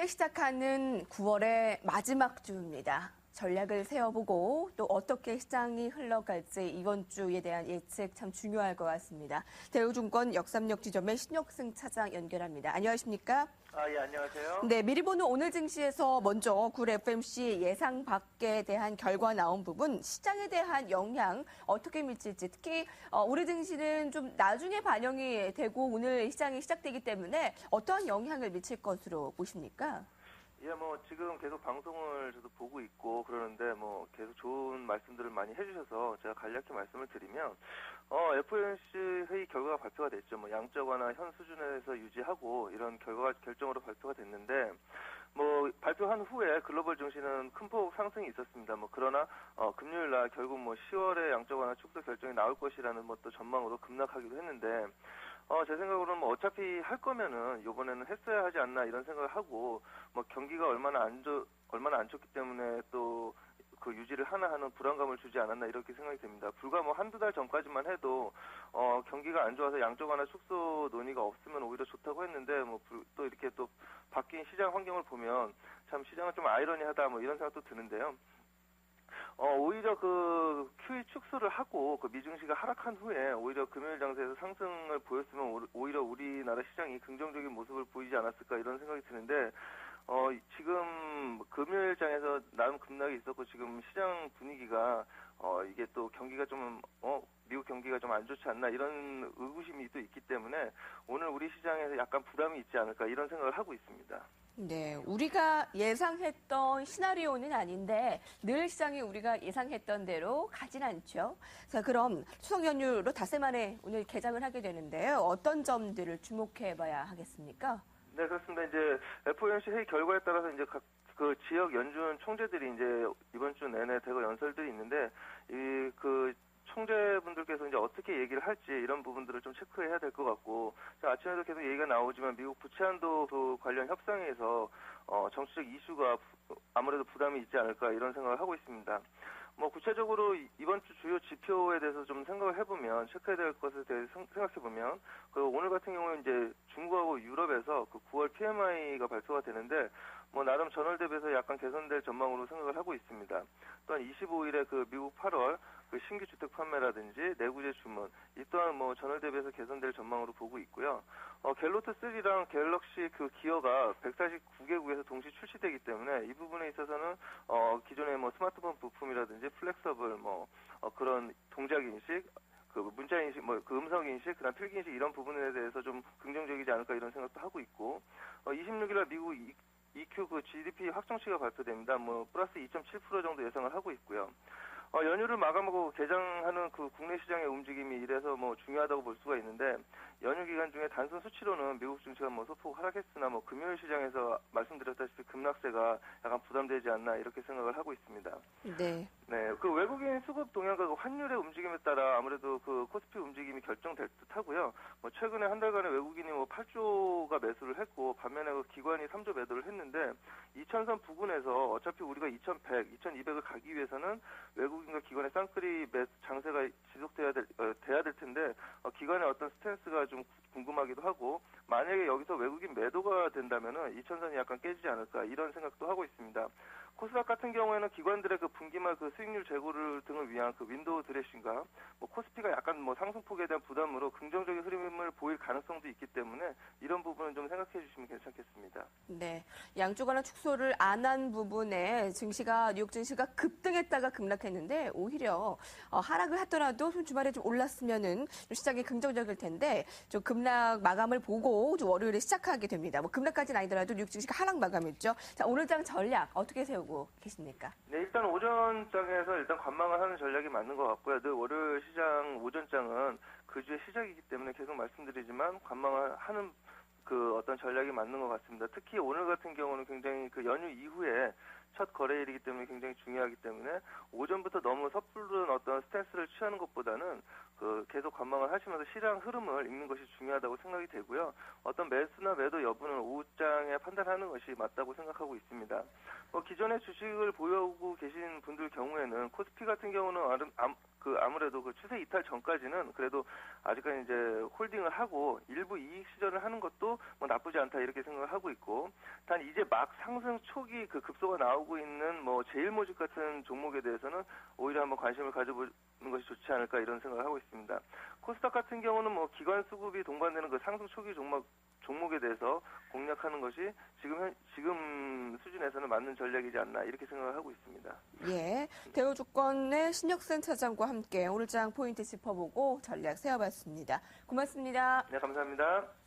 새롭게 시작하는 9월의 마지막 주입니다. 전략을 세워보고 또 어떻게 시장이 흘러갈지 이번 주에 대한 예측 참 중요할 것 같습니다. 대우증권 역삼역 지점의 신혁승 차장 연결합니다. 안녕하십니까? 예, 안녕하세요. 네, 미리 보는 오늘 증시에서 먼저 굴 FMC 예상 밖에 대한 결과 나온 부분, 시장에 대한 영향 어떻게 미칠지, 특히 우리 증시는 좀 나중에 반영이 되고 오늘 시장이 시작되기 때문에 어떠한 영향을 미칠 것으로 보십니까? 예, 지금 계속 방송을 저도 보고 있고 그러는데 계속 좋은 말씀들을 많이 해주셔서 제가 간략히 말씀을 드리면, FOMC 회의 결과가 발표가 됐죠. 양적 완화 현 수준에서 유지하고 이런 결과가 결정으로 발표가 됐는데, 발표한 후에 글로벌 증시는 큰 폭 상승이 있었습니다. 그러나, 금요일 날 결국 10월에 양적 완화 축소 결정이 나올 것이라는 또 전망으로 급락하기도 했는데, 제 생각으로는 어차피 할 거면은 요번에는 했어야 하지 않나 이런 생각을 하고, 경기가 얼마나 안 좋기 때문에 또 그 유지를 하는 불안감을 주지 않았나 이렇게 생각이 됩니다. 불과 한두 달 전까지만 해도 경기가 안 좋아서 양적 완화 축소 논의가 없으면 오히려 좋다고 했는데, 또 이렇게 또 바뀐 시장 환경을 보면 참 시장은 좀 아이러니하다 이런 생각도 드는데요. 오히려 그 QE 축소를 하고 그 미증시가 하락한 후에 오히려 금요일 장세에서 상승을 보였으면 오히려 우리나라 시장이 긍정적인 모습을 보이지 않았을까 이런 생각이 드는데, 지금 금요일장에서 나름 급락이 있었고 지금 시장 분위기가 이게 또 경기가 좀 미국 경기가 좀 안 좋지 않나 이런 의구심이 또 있기 때문에 오늘 우리 시장에서 약간 부담이 있지 않을까 이런 생각을 하고 있습니다. 네, 우리가 예상했던 시나리오는 아닌데 늘 시장이 우리가 예상했던 대로 가진 않죠. 자, 그럼 추석 연휴로 닷새 만에 오늘 개장을 하게 되는데요. 어떤 점들을 주목해봐야 하겠습니까? 네, 그렇습니다. 이제 FOMC 회의 결과에 따라서 이제 각 그 지역 연준 총재들이 이제 이번 주 내내 대거 연설들이 있는데, 그 총재분들께서 이제 어떻게 얘기를 할지 이런 부분들을 좀 체크해야 될 것 같고, 아침에도 계속 얘기가 나오지만 미국 부채한도 그 관련 협상에서 정치적 이슈가 아무래도 부담이 있지 않을까 이런 생각을 하고 있습니다. 구체적으로 이번 주 주요 지표에 대해서 좀 생각을 해보면, 체크해야 될 것에 대해서 생각해보면, 오늘 같은 경우는 이제 중국하고 유럽에서 그 9월 PMI가 발표가 되는데, 나름 전월 대비해서 약간 개선될 전망으로 생각을 하고 있습니다. 또한 25일에 그 미국 8월 그 신규 주택 판매라든지 내구재 주문, 이 또한 전월 대비해서 개선될 전망으로 보고 있고요. 갤로트 3랑 갤럭시 그 기어가 149개국에서 동시 출시되기 때문에 이 부분에 있어서는 기존의 스마트폰 부품이라든지 플렉서블 그런 동작 인식, 그 문자 인식, 그 음성 인식, 그다음 필기 인식 이런 부분에 대해서 좀 긍정적이지 않을까 이런 생각도 하고 있고, 26일날 미국 EQ 그 GDP 확정치가 발표됩니다. 플러스 2.7% 정도 예상을 하고 있고요. 연휴를 마감하고 개장하는 그 국내 시장의 움직임이 이래서 중요하다고 볼 수가 있는데, 연휴 기간 중에 단순 수치로는 미국 증시가 소폭 하락했으나 금요일 시장에서 말씀드렸다시피 급락세가 약간 부담되지 않나 이렇게 생각을 하고 있습니다. 네. 네, 그 외국인 수급 동향과 그 환율의 움직임에 따라 아무래도 그 코스피 움직임이 결정될 듯하고요. 최근에 한 달간의 외국인이 8조가 매수를 했고, 반면에 그 기관이 3조 매도를 했는데, 2000선 부근에서 어차피 우리가 2100, 2200을 가기 위해서는 외국인과 기관의 쌍끌이 장세가 지속돼야 될 텐데, 기관의 어떤 스탠스가 좀 궁금하기도 하고, 만약에 여기서 외국인 매도가 된다면은 2000선이 약간 깨지지 않을까 이런 생각도 하고 있습니다. 코스닥 같은 경우에는 기관들의 그 분기말 그 수익률 제고를 등을 위한 그 윈도우 드레싱과 코스피가 약간 상승폭에 대한 부담으로 긍정적인 흐름을 보일 가능성도 있기 때문에 이런 부분은 좀 생각해 주시면 괜찮겠습니다. 네, 양쪽 완화 축소를 안 한 부분에 뉴욕 증시가 급등했다가 급락했는데 오히려 하락을 하더라도 주말에 좀 올랐으면은 시장이 긍정적일 텐데 좀 급락 마감을 보고 좀 월요일에 시작하게 됩니다. 급락까지는 아니더라도 뉴욕 증시가 하락 마감했죠. 자, 오늘장 전략 어떻게 세우고 계십니까? 네, 일단 오전장에서 일단 관망을 하는 전략이 맞는 것 같고요. 늘 월요일 시장 오전장은 그 주의 시작이기 때문에 계속 말씀드리지만 관망을 하는 그 어떤 전략이 맞는 것 같습니다. 특히 오늘 같은 경우는 굉장히 그 연휴 이후에 첫 거래일이기 때문에 굉장히 중요하기 때문에 오전부터 너무 섣부른 어떤 스탠스를 취하는 것보다는 그 계속 관망을 하시면서 시장 흐름을 읽는 것이 중요하다고 생각이 되고요. 어떤 매수나 매도 여부는 오후장에 판단하는 것이 맞다고 생각하고 있습니다. 기존에 주식을 보유하고 계신 분들 경우에는 코스피 같은 경우는 아무래도 그 추세 이탈 전까지는 그래도 아직까지 이제 홀딩을 하고 일부 이익 시전을 하는 것도 뭐 나쁘지 않다 이렇게 생각을 하고 있고, 단 이제 막 상승 초기 그 급소가 나오고 있는 뭐 제일모직 같은 종목에 대해서는 오히려 한번 관심을 가져보는 것이 좋지 않을까 이런 생각을 하고 있습니다. 코스닥 같은 경우는 뭐 기관 수급이 동반되는 그 상승 초기 종목에 대해서 공략하는 것이 지금 수준에서는 맞는 전략이지 않나 이렇게 생각을 하고 있습니다. 예, 대우조건의 신혁sen 차장과 함께 오늘장 포인트 짚어보고 전략 세워봤습니다. 고맙습니다. 네, 감사합니다.